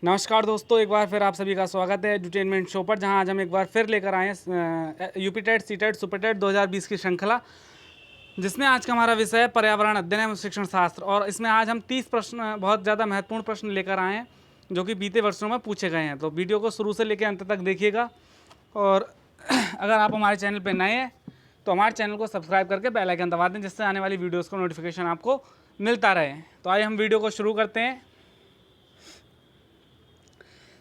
नमस्कार दोस्तों, एक बार फिर आप सभी का स्वागत है एडुटेनमेंट शो पर, जहां आज हम एक बार फिर लेकर आए हैं UP TET C TET super TET 2020 की श्रृंखला, जिसमें आज का हमारा विषय है पर्यावरण अध्ययन एवं शिक्षण शास्त्र। और इसमें आज हम 30 प्रश्न, बहुत ज़्यादा महत्वपूर्ण प्रश्न लेकर आए हैं जो कि बीते वर्षों में पूछे गए हैं। तो वीडियो को शुरू से लेकर अंत तक देखिएगा। और अगर आप हमारे चैनल पर नए हैं तो हमारे चैनल को सब्सक्राइब करके बेल आइकन दबा दें, जिससे आने वाली वीडियोज़ का नोटिफिकेशन आपको मिलता रहे। तो आइए हम वीडियो को शुरू करते हैं।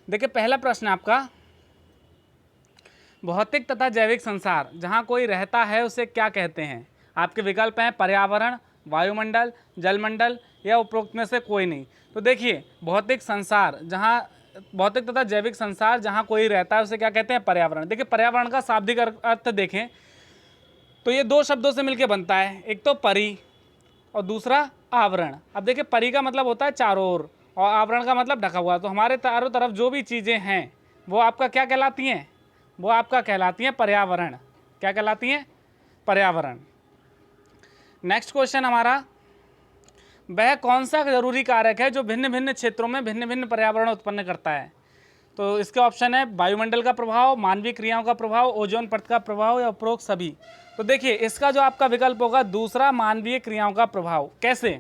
देखिए, पहला प्रश्न आपका, भौतिक तथा जैविक संसार जहाँ कोई रहता है उसे क्या कहते हैं? आपके विकल्प हैं पर्यावरण, वायुमंडल, जलमंडल या उपरोक्त में से कोई नहीं। तो देखिए, भौतिक तथा जैविक संसार जहाँ कोई रहता है उसे क्या कहते हैं? पर्यावरण। देखिए, पर्यावरण का शाब्दिक अर्थ देखें तो ये दो शब्दों से मिलकर बनता है, एक तो परि और दूसरा आवरण। अब देखिए, परि का मतलब होता है चारों ओर और आवरण का मतलब ढका हुआ। तो हमारे चारों तरफ जो भी चीज़ें हैं वो आपका क्या कहलाती हैं? वो आपका कहलाती हैं पर्यावरण। क्या कहलाती हैं? पर्यावरण। नेक्स्ट क्वेश्चन हमारा, वह कौन सा जरूरी कारक है जो भिन्न भिन्न क्षेत्रों में भिन्न भिन्न पर्यावरण उत्पन्न करता है? तो इसके ऑप्शन है वायुमंडल का प्रभाव, मानवीय क्रियाओं का प्रभाव, ओजोन परत का प्रभाव या उपरोक्त सभी। तो देखिए, इसका जो आपका विकल्प होगा दूसरा, मानवीय क्रियाओं का प्रभाव। कैसे?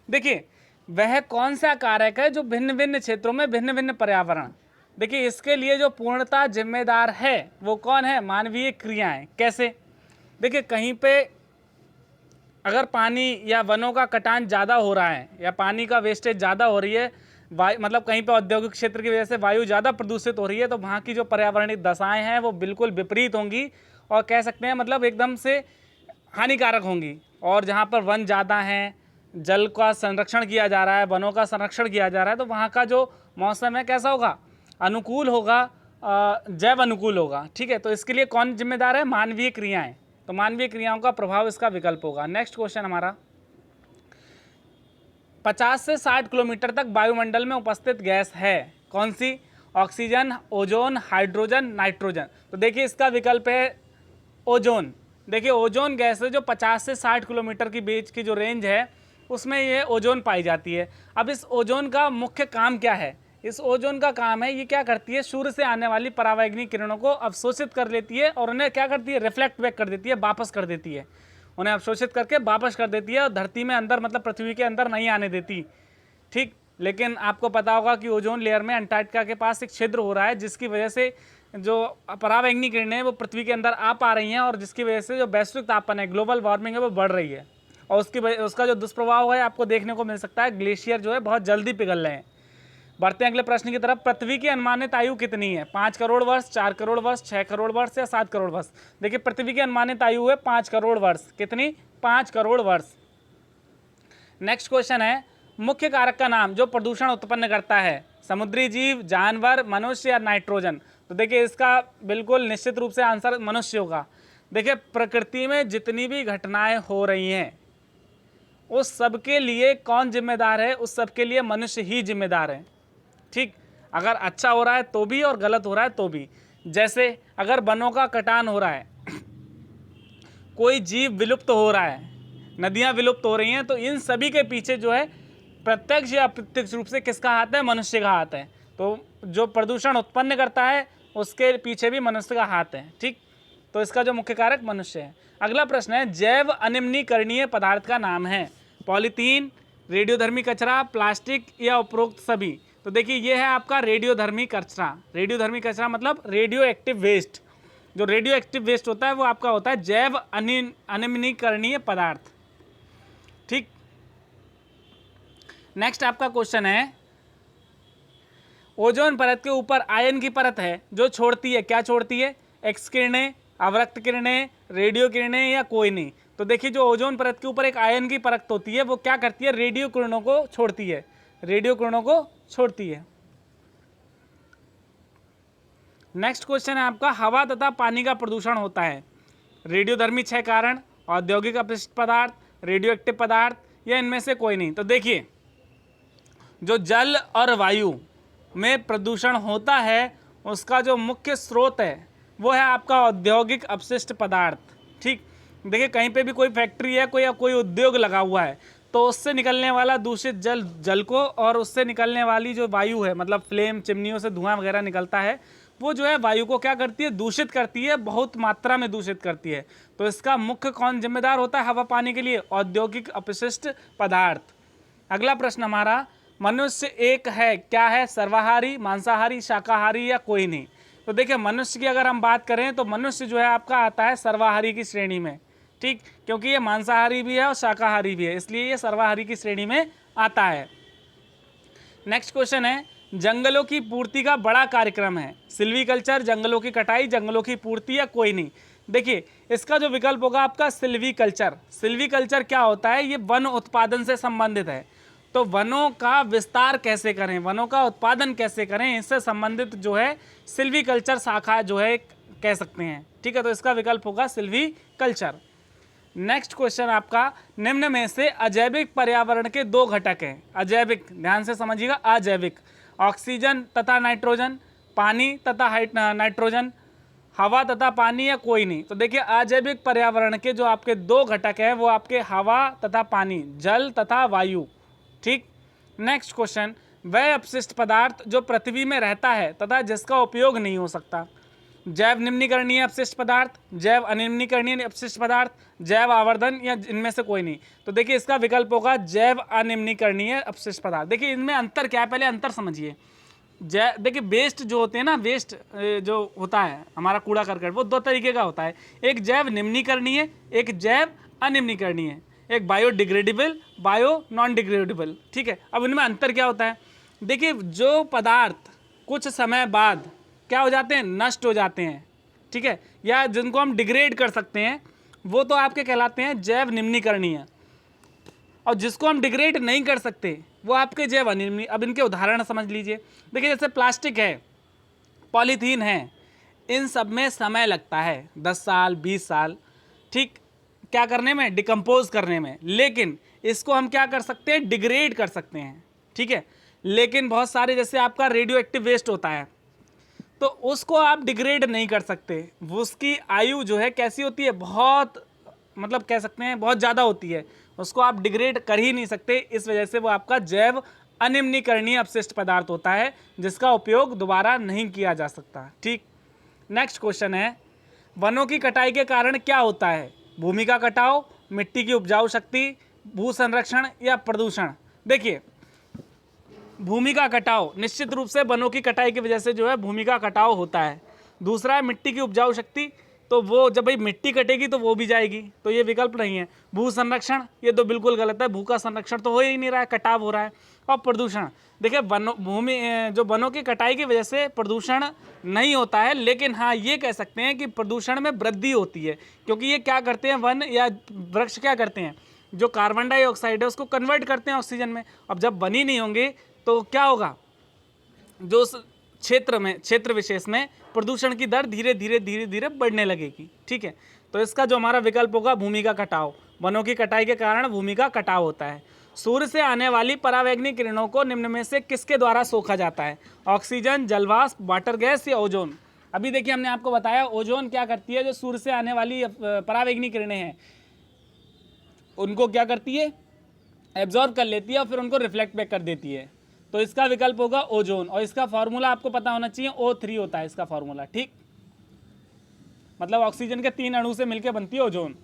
देखिए, वह कौन सा कारक है जो भिन्न भिन्न क्षेत्रों में भिन्न भिन्न पर्यावरण, देखिए इसके लिए जो पूर्णतः जिम्मेदार है वो कौन है? मानवीय क्रियाएं। कैसे? देखिए, कहीं पे अगर पानी या वनों का कटान ज़्यादा हो रहा है या पानी का वेस्टेज ज़्यादा हो रही है, मतलब कहीं पे औद्योगिक क्षेत्र की वजह से वायु ज़्यादा प्रदूषित हो रही है, तो वहाँ की जो पर्यावरणीय दशाएं हैं वो बिल्कुल विपरीत होंगी और कह सकते हैं मतलब एकदम से हानिकारक होंगी। और जहाँ पर वन ज़्यादा हैं, जल का संरक्षण किया जा रहा है, वनों का संरक्षण किया जा रहा है, तो वहाँ का जो मौसम है कैसा होगा? अनुकूल होगा, जैव अनुकूल होगा। ठीक है, तो इसके लिए कौन जिम्मेदार है? मानवीय क्रियाएं। तो मानवीय क्रियाओं का प्रभाव इसका विकल्प होगा। नेक्स्ट क्वेश्चन हमारा, 50 से 60 किलोमीटर तक वायुमंडल में उपस्थित गैस है, कौन सी? Oxygen, ozone, hydrogen, nitrogen. तो देखिए, इसका विकल्प है ओजोन। देखिए, ओजोन गैस है जो 50 से 60 किलोमीटर की बीच की जो रेंज है उसमें ये ओजोन पाई जाती है। अब इस ओजोन का मुख्य काम क्या है? इस ओजोन का काम है, ये क्या करती है? सूर्य से आने वाली परावैंगनी किरणों को अवशोषित कर लेती है और उन्हें क्या करती है? रिफ्लेक्ट बैक कर देती है, वापस कर देती है। उन्हें अवशोषित करके वापस कर देती है और धरती में अंदर, मतलब पृथ्वी के अंदर नहीं आने देती। ठीक, लेकिन आपको पता होगा कि ओजोन लेयर में अंटार्कटिका के पास एक छिद्र हो रहा है, जिसकी वजह से जो परावैंगनी किरणें वो पृथ्वी के अंदर आ पा रही हैं और जिसकी वजह से जो वैश्विक तापमान है, ग्लोबल वार्मिंग है, वो बढ़ रही है। और उसका जो दुष्प्रभाव है आपको देखने को मिल सकता है, ग्लेशियर जो है बहुत जल्दी पिघल रहे हैं। बढ़ते हैं अगले प्रश्न की तरफ। पृथ्वी की अनुमानित आयु कितनी है? 5 करोड़ वर्ष, 4 करोड़ वर्ष, 6 करोड़ वर्ष या 7 करोड़ वर्ष? देखिए, पृथ्वी की अनुमानित आयु है 5 करोड़ वर्ष। कितनी? 5 करोड़ वर्ष। नेक्स्ट क्वेश्चन है, मुख्य कारक का नाम जो प्रदूषण उत्पन्न करता है? समुद्री जीव, जानवर, मनुष्य या नाइट्रोजन? तो देखिए, इसका बिल्कुल निश्चित रूप से आंसर मनुष्य होगा। देखिए, प्रकृति में जितनी भी घटनाएं हो रही हैं उस सब के लिए कौन जिम्मेदार है? उस सब के लिए मनुष्य ही जिम्मेदार है। ठीक, अगर अच्छा हो रहा है तो भी और गलत हो रहा है तो भी। जैसे अगर वनों का कटान हो रहा है, कोई जीव विलुप्त हो रहा है, नदियां विलुप्त हो रही हैं, तो इन सभी के पीछे जो है प्रत्यक्ष या अप्रत्यक्ष रूप से किसका हाथ है? मनुष्य का हाथ है। तो जो प्रदूषण उत्पन्न करता है उसके पीछे भी मनुष्य का हाथ है। ठीक, तो इसका जो मुख्य कारक मनुष्य है। अगला प्रश्न है, जैव अनिम्नीकरणीय पदार्थ का नाम है? पॉलीथीन, रेडियोधर्मी कचरा, प्लास्टिक या उपरोक्त सभी? तो देखिए, ये है आपका रेडियोधर्मी कचरा। रेडियोधर्मी कचरा मतलब रेडियो एक्टिव वेस्ट। जो रेडियो एक्टिव वेस्ट होता है वो आपका होता है जैव अनिम्नीकरणीय पदार्थ। ठीक, नेक्स्ट आपका क्वेश्चन है, ओजोन परत के ऊपर आयन की परत है जो छोड़ती है, क्या छोड़ती है? एक्स किरणें, अवरक्त किरणें, रेडियो किरणें या कोई नहीं? तो देखिए, जो ओजोन परत के ऊपर एक आयन की परत होती है वो क्या करती है? रेडियो किरणों को छोड़ती है, रेडियो किरणों को छोड़ती है। नेक्स्ट क्वेश्चन है आपका, हवा तथा पानी का प्रदूषण होता है? रेडियोधर्मी 6 कारण, औद्योगिक अपशिष्ट पदार्थ, रेडियो एक्टिव पदार्थ या इनमें से कोई नहीं? तो देखिए, जो जल और वायु में प्रदूषण होता है उसका जो मुख्य स्रोत है वो है आपका औद्योगिक अपशिष्ट पदार्थ। ठीक, देखिए, कहीं पे भी कोई फैक्ट्री है, कोई उद्योग लगा हुआ है, तो उससे निकलने वाला दूषित जल को और उससे निकलने वाली जो वायु है, मतलब फ्लेम, चिमनियों से धुआं वगैरह निकलता है, वो जो है वायु को क्या करती है, दूषित करती है, बहुत मात्रा में दूषित करती है। तो इसका मुख्य कौन जिम्मेदार होता है हवा पानी के लिए? औद्योगिक अपशिष्ट पदार्थ। अगला प्रश्न हमारा, मनुष्य एक है, क्या है? सर्वाहारी, मांसाहारी, शाकाहारी या कोई नहीं? तो देखिए मनुष्य की अगर हम बात करें तो मनुष्य जो है आपका आता है सर्वाहारी की श्रेणी में, ठीक, क्योंकि ये मांसाहारी भी है और शाकाहारी भी है, इसलिए ये सर्वाहारी की श्रेणी में आता है। नेक्स्ट क्वेश्चन है, जंगलों की पूर्ति का बड़ा कार्यक्रम है, सिल्वीकल्चर, जंगलों की कटाई, जंगलों की पूर्ति या कोई नहीं? देखिए इसका जो विकल्प होगा आपका सिल्वीकल्चर। सिल्वीकल्चर क्या होता है? ये वन उत्पादन से संबंधित है। तो वनों का विस्तार कैसे करें, वनों का उत्पादन कैसे करें, इससे संबंधित जो है सिल्वीकल्चर शाखा जो है कह सकते हैं, ठीक है। तो इसका विकल्प होगा सिल्वीकल्चर। नेक्स्ट क्वेश्चन आपका, निम्न में से अजैविक पर्यावरण के दो घटक हैं। अजैविक, ध्यान से समझिएगा, अजैविक, ऑक्सीजन तथा नाइट्रोजन, पानी तथा नाइट्रोजन, हवा तथा पानी या कोई नहीं? तो देखिए अजैविक पर्यावरण के जो आपके दो घटक हैं वो आपके हवा तथा पानी, जल तथा वायु, ठीक। नेक्स्ट क्वेश्चन, वह अपशिष्ट पदार्थ जो पृथ्वी में रहता है तथा जिसका उपयोग नहीं हो सकता। जैव निम्नीकरणीय अपशिष्ट पदार्थ, जैव अनिम्नीकरणीय अपशिष्ट पदार्थ, जैव आवर्धन या इनमें से कोई नहीं? तो देखिए इसका विकल्प होगा जैव अनिम्नीकरणीय अपशिष्ट पदार्थ। देखिए इनमें अंतर क्या है, पहले अंतर समझिए। देखिए वेस्ट जो होते हैं ना, वेस्ट जो होता है हमारा कूड़ा करकट, वो दो तरीके का होता है, एक जैव निम्नीकरणीय, एक जैव अनिम्नीकरणीय, एक बायोडिग्रेडेबल, बायो नॉन डिग्रेडेबल, ठीक है। अब इनमें अंतर क्या होता है? देखिए जो पदार्थ कुछ समय बाद क्या हो जाते हैं, नष्ट हो जाते हैं, ठीक है, या जिनको हम डिग्रेड कर सकते हैं, वो तो आपके कहलाते हैं जैव निम्नीकरणीय, और जिसको हम डिग्रेड नहीं कर सकते वो आपके जैव अनिम्नी। अब इनके उदाहरण समझ लीजिए। देखिए जैसे प्लास्टिक है, पॉलीथीन है, इन सब में समय लगता है 10 साल 20 साल, ठीक, क्या करने में, डिकम्पोज करने में, लेकिन इसको हम क्या कर सकते हैं, डिग्रेड कर सकते हैं, ठीक है। लेकिन बहुत सारे जैसे आपका रेडियो एक्टिव वेस्ट होता है, तो उसको आप डिग्रेड नहीं कर सकते, उसकी आयु जो है कैसी होती है, बहुत, मतलब कह सकते हैं बहुत ज़्यादा होती है, उसको आप डिग्रेड कर ही नहीं सकते, इस वजह से वो आपका जैव अनिम्नीकरणीय अपशिष्ट पदार्थ होता है जिसका उपयोग दोबारा नहीं किया जा सकता, ठीक। नेक्स्ट क्वेश्चन है, वनों की कटाई के कारण क्या होता है? भूमि का कटाव, मिट्टी की उपजाऊ शक्ति, भू संरक्षण या प्रदूषण? देखिए भूमि का कटाव, निश्चित रूप से वनों की कटाई की वजह से जो है भूमि का कटाव होता है। दूसरा है मिट्टी की उपजाऊ शक्ति, तो वो जब भाई मिट्टी कटेगी तो वो भी जाएगी, तो ये विकल्प नहीं है। भू संरक्षण, ये तो बिल्कुल गलत है, भू का संरक्षण तो हो ही नहीं रहा है, कटाव हो रहा है। और प्रदूषण, देखिए वनों की कटाई की वजह से प्रदूषण नहीं होता है, लेकिन हाँ ये कह सकते हैं कि प्रदूषण में वृद्धि होती है, क्योंकि ये क्या करते हैं, वन या वृक्ष क्या करते हैं, जो कार्बन डाइऑक्साइड है उसको कन्वर्ट करते हैं ऑक्सीजन में। अब जब वन ही नहीं होंगे तो क्या होगा, जो क्षेत्र विशेष में प्रदूषण की दर धीरे धीरे बढ़ने लगेगी, ठीक है। तो इसका जो हमारा विकल्प होगा भूमि का कटाव, वनों की कटाई के कारण भूमि का कटाव होता है। सूर्य से आने वाली परावैंगनिक किरणों को निम्न में से किसके द्वारा सोखा जाता है? ऑक्सीजन, जलवाष्प, वाटर गैस या ओजोन? अभी देखिए हमने आपको बताया ओजोन क्या करती है, जो सूर्य से आने वाली परावैंगनिक किरणें हैं उनको क्या करती है, एब्जॉर्ब कर लेती है और फिर उनको रिफ्लेक्ट बैक कर देती है। तो इसका विकल्प होगा ओजोन, और इसका फॉर्मूला आपको पता होना चाहिए, O3 होता है इसका फॉर्मूला, ठीक, मतलब ऑक्सीजन के 3 अणु से मिलकर बनती है ओजोन।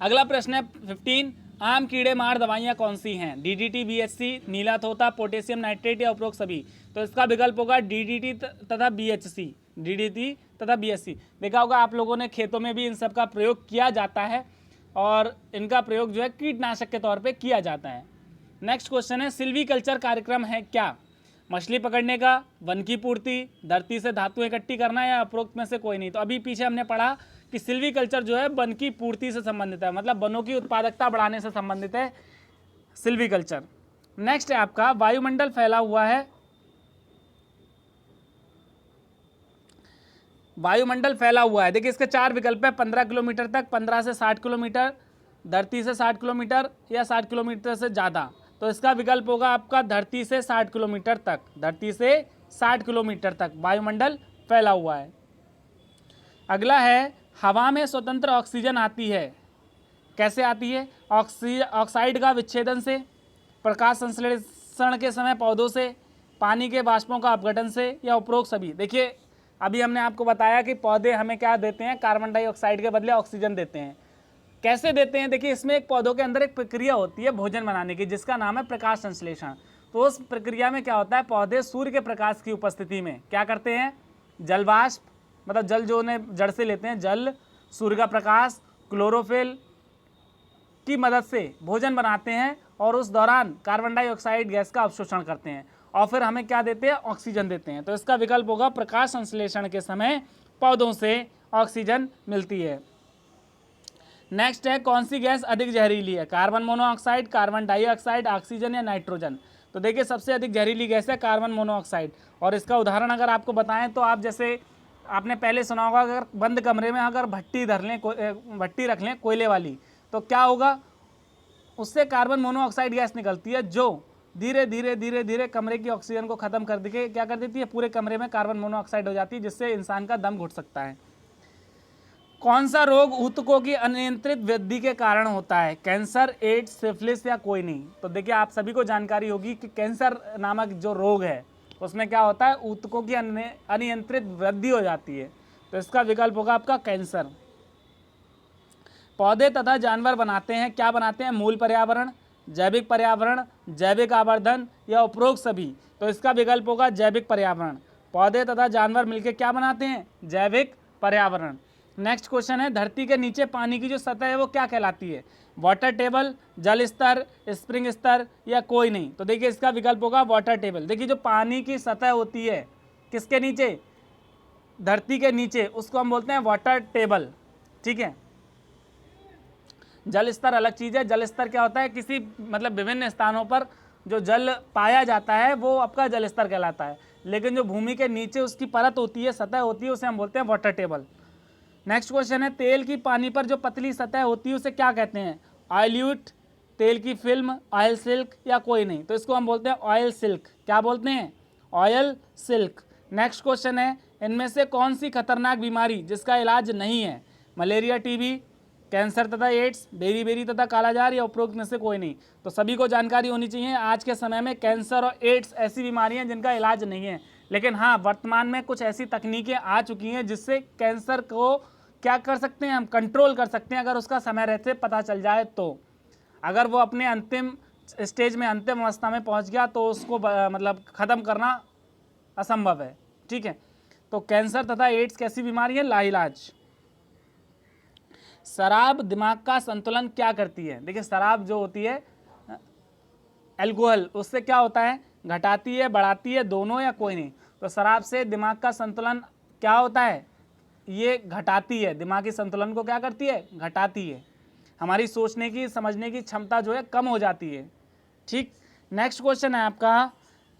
अगला प्रश्न है 15, आम कीड़े मार दवाइयाँ कौन सी हैं? DDT, BHC, नीला तोता, पोटेशियम नाइट्रेट या उपरोक्त सभी? तो इसका विकल्प होगा DDT तथा BHC, DDT तथा BHC। देखा होगा आप लोगों ने, खेतों में भी इन सब का प्रयोग किया जाता है और इनका प्रयोग जो है कीटनाशक के तौर पे किया जाता है। नेक्स्ट क्वेश्चन है, सिल्वीकल्चर कार्यक्रम है क्या? मछली पकड़ने का, वन की पूर्ति, धरती से धातु इकट्ठी करना या उपरोक्त में से कोई नहीं? तो अभी पीछे हमने पढ़ा कि सिल्वीकल्चर जो है वन की पूर्ति से संबंधित है, मतलब वनों की उत्पादकता बढ़ाने से संबंधित है सिल्वीकल्चर। नेक्स्ट है आपका, वायुमंडल फैला हुआ है, वायुमंडल फैला हुआ है, देखिए इसके 4 विकल्प है, 15 किलोमीटर तक, 15 से 60 किलोमीटर, धरती से 60 किलोमीटर या 60 किलोमीटर से ज़्यादा। तो इसका विकल्प होगा आपका धरती से 60 किलोमीटर तक, धरती से 60 किलोमीटर तक वायुमंडल फैला हुआ है। अगला है, हवा में स्वतंत्र ऑक्सीजन आती है, कैसे आती है? ऑक्साइड का विच्छेदन से, प्रकाश संश्लेषण के समय पौधों से, पानी के बाष्पों का अपघटन से, या उपरोक्त सभी। देखिए अभी हमने आपको बताया कि पौधे हमें क्या देते हैं, कार्बन डाइऑक्साइड के बदले ऑक्सीजन देते हैं। कैसे देते हैं? देखिए इसमें एक पौधों के अंदर एक प्रक्रिया होती है भोजन बनाने की, जिसका नाम है प्रकाश संश्लेषण। तो उस प्रक्रिया में क्या होता है, पौधे सूर्य के प्रकाश की उपस्थिति में क्या करते हैं, जल वाष्प, मतलब जल जो उन्हें जड़ से लेते हैं, जल, सूर्य का प्रकाश, क्लोरोफिल की मदद से भोजन बनाते हैं, और उस दौरान कार्बन डाइऑक्साइड गैस का अवशोषण करते हैं, और फिर हमें क्या देते हैं, ऑक्सीजन देते हैं। तो इसका विकल्प होगा प्रकाश संश्लेषण के समय पौधों से ऑक्सीजन मिलती है। नेक्स्ट है, कौन सी गैस अधिक जहरीली है? Carbon monoxide, carbon dioxide, oxygen या नाइट्रोजन? तो देखिए सबसे अधिक जहरीली गैस है कार्बन मोनोऑक्साइड। और इसका उदाहरण अगर आपको बताएं तो आप जैसे आपने पहले सुना होगा, अगर बंद कमरे में अगर भट्टी भट्टी रख लें कोयले वाली, तो क्या होगा, उससे कार्बन मोनोऑक्साइड गैस निकलती है, जो धीरे धीरे धीरे धीरे कमरे की ऑक्सीजन को खत्म कर देके क्या कर देती है, पूरे कमरे में कार्बन मोनोऑक्साइड हो जाती है, जिससे इंसान का दम घुट सकता है। कौन सा रोग ऊतकों की अनियंत्रित वृद्धि के कारण होता है? कैंसर, एड्स, सिफिलिस या कोई नहीं? तो देखिए आप सभी को जानकारी होगी कि कैंसर नामक जो रोग है उसमें क्या होता है, ऊतकों की अनियंत्रित वृद्धि हो जाती है। तो इसका विकल्प होगा आपका कैंसर। पौधे तथा जानवर बनाते हैं, क्या बनाते हैं? मूल पर्यावरण, जैविक पर्यावरण, जैविक आवर्धन या उपरोक्त सभी? तो इसका विकल्प होगा जैविक पर्यावरण। पौधे तथा जानवर मिलकर क्या बनाते हैं? जैविक पर्यावरण। नेक्स्ट क्वेश्चन है, धरती के नीचे पानी की जो सतह है वो क्या कहलाती है? वाटर टेबल, जल स्तर, स्प्रिंग स्तर या कोई नहीं? तो देखिए इसका विकल्प होगा वाटर टेबल। देखिए जो पानी की सतह होती है किसके नीचे? धरती के नीचे, उसको हम बोलते हैं वाटर टेबल। ठीक है, जल स्तर अलग चीज़ है। जल स्तर क्या होता है, किसी मतलब विभिन्न स्थानों पर जो जल पाया जाता है वो आपका जल स्तर कहलाता है, लेकिन जो भूमि के नीचे उसकी परत होती है, सतह होती है, उसे हम बोलते हैं वाटर टेबल। नेक्स्ट क्वेश्चन है, तेल की पानी पर जो पतली सतह होती है उसे क्या कहते हैं? ऑयल्यूट, तेल की फिल्म, ऑयल सिल्क या कोई नहीं? तो इसको हम बोलते हैं ऑयल सिल्क। क्या बोलते हैं? Oil silk. नेक्स्ट क्वेश्चन है, इनमें से कौन सी खतरनाक बीमारी जिसका इलाज नहीं है? मलेरिया, टीबी, कैंसर तथा एड्स, बेरी तथा कालाजार या उपरोक्त में से कोई नहीं? तो सभी को जानकारी होनी चाहिए, आज के समय में कैंसर और एड्स ऐसी बीमारियां जिनका इलाज नहीं है, लेकिन हाँ वर्तमान में कुछ ऐसी तकनीकें आ चुकी हैं जिससे कैंसर को क्या कर सकते हैं, हम कंट्रोल कर सकते हैं, अगर उसका समय रहते पता चल जाए तो। अगर वो अपने अंतिम स्टेज में, अंतिम अवस्था में पहुंच गया तो उसको मतलब ख़त्म करना असंभव है। ठीक है, तो कैंसर तथा एड्स कैसी बीमारी है? लाइलाज। शराब दिमाग का संतुलन क्या करती है? देखिए शराब जो होती है अल्कोहल, उससे क्या होता है? घटाती है, बढ़ाती है, दोनों या कोई नहीं? तो शराब से दिमाग का संतुलन क्या होता है? ये घटाती है, दिमागी संतुलन को क्या करती है? घटाती है। हमारी सोचने की, समझने की क्षमता जो है कम हो जाती है। ठीक, नेक्स्ट क्वेश्चन है आपका,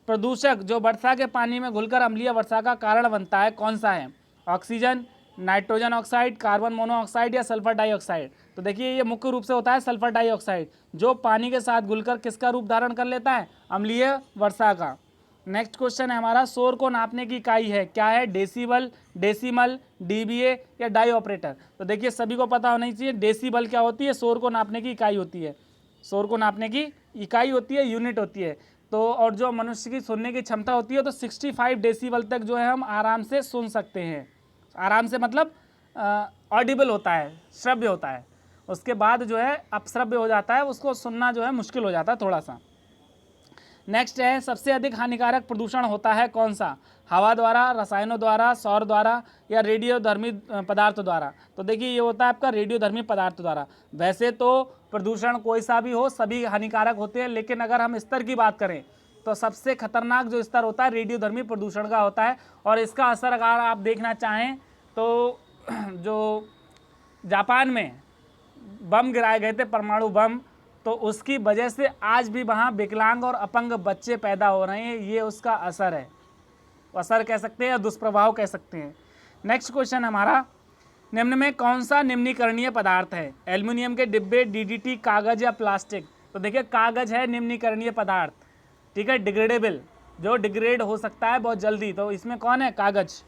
प्रदूषक जो वर्षा के पानी में घुलकर अम्लीय वर्षा का कारण बनता है कौन सा है? Oxygen, nitrogen oxide, carbon monoxide या सल्फर डाइऑक्साइड? तो देखिए ये मुख्य रूप से होता है सल्फर डाइऑक्साइड, जो पानी के साथ घुलकर किसका रूप धारण कर लेता है? अम्लीय वर्षा का। नेक्स्ट क्वेश्चन है हमारा, शोर को नापने की इकाई है, क्या है? डेसिबल, डेसिमल, डीबीए या डाई ऑपरेटर? तो देखिए सभी को पता होना चाहिए, डेसिबल क्या होती है? शोर को नापने की इकाई होती है। शोर को नापने की इकाई होती है, यूनिट होती है। तो और जो मनुष्य की सुनने की क्षमता होती है तो 65 डेसिबल तक जो है हम आराम से सुन सकते हैं। आराम से मतलब ऑडिबल होता है, श्रव्य होता है। उसके बाद जो है अपश्रव्य हो जाता है, उसको सुनना जो है मुश्किल हो जाता है थोड़ा सा। नेक्स्ट है, सबसे अधिक हानिकारक प्रदूषण होता है कौन सा? हवा द्वारा, रसायनों द्वारा, सौर द्वारा या रेडियोधर्मी पदार्थ द्वारा? तो देखिए ये होता है आपका रेडियोधर्मी पदार्थ द्वारा। वैसे तो प्रदूषण कोई सा भी हो सभी हानिकारक होते हैं, लेकिन अगर हम स्तर की बात करें तो सबसे खतरनाक जो स्तर होता है रेडियोधर्मी प्रदूषण का होता है। और इसका असर अगर आप देखना चाहें तो जो जापान में बम गिराए गए थे, परमाणु बम, तो उसकी वजह से आज भी वहाँ विकलांग और अपंग बच्चे पैदा हो रहे हैं। ये उसका असर है, असर कह सकते हैं या दुष्प्रभाव कह सकते हैं। नेक्स्ट क्वेश्चन हमारा, निम्न में कौन सा निम्नीकरणीय पदार्थ है? एल्युमिनियम के डिब्बे, डीडीटी, कागज या प्लास्टिक? तो देखिए कागज है निम्नीकरणीय पदार्थ। ठीक है, डिग्रेडेबल, जो डिग्रेड हो सकता है बहुत जल्दी, तो इसमें कौन है? कागज।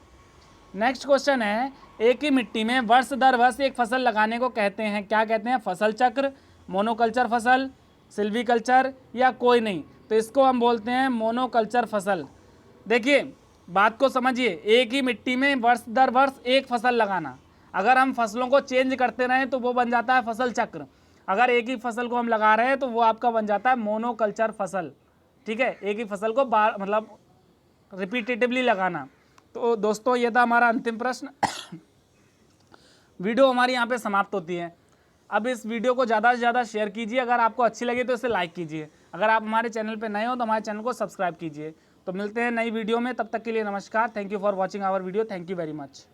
नेक्स्ट क्वेश्चन है, एक ही मिट्टी में वर्ष दर वर्ष एक फसल लगाने को कहते हैं, क्या कहते हैं? फसल चक्र, मोनोकल्चर फसल, सिल्वीकल्चर या कोई नहीं। तो इसको हम बोलते हैं मोनोकल्चर फसल। देखिए बात को समझिए, एक ही मिट्टी में वर्ष दर वर्ष एक फसल लगाना, अगर हम फसलों को चेंज करते रहें तो वो बन जाता है फसल चक्र। अगर एक ही फसल को हम लगा रहे हैं तो वो आपका बन जाता है मोनोकल्चर फसल। ठीक है, एक ही फसल को मतलब रिपीटेटिवली लगाना। तो दोस्तों ये था हमारा अंतिम प्रश्न। वीडियो हमारी यहाँ पे समाप्त होती है। अब इस वीडियो को ज़्यादा से ज़्यादा शेयर कीजिए, अगर आपको अच्छी लगी तो इसे लाइक कीजिए। अगर आप हमारे चैनल पे नए हो तो हमारे चैनल को सब्सक्राइब कीजिए। तो मिलते हैं नई वीडियो में, तब तक के लिए नमस्कार। Thank you for watching our video. Thank you very much.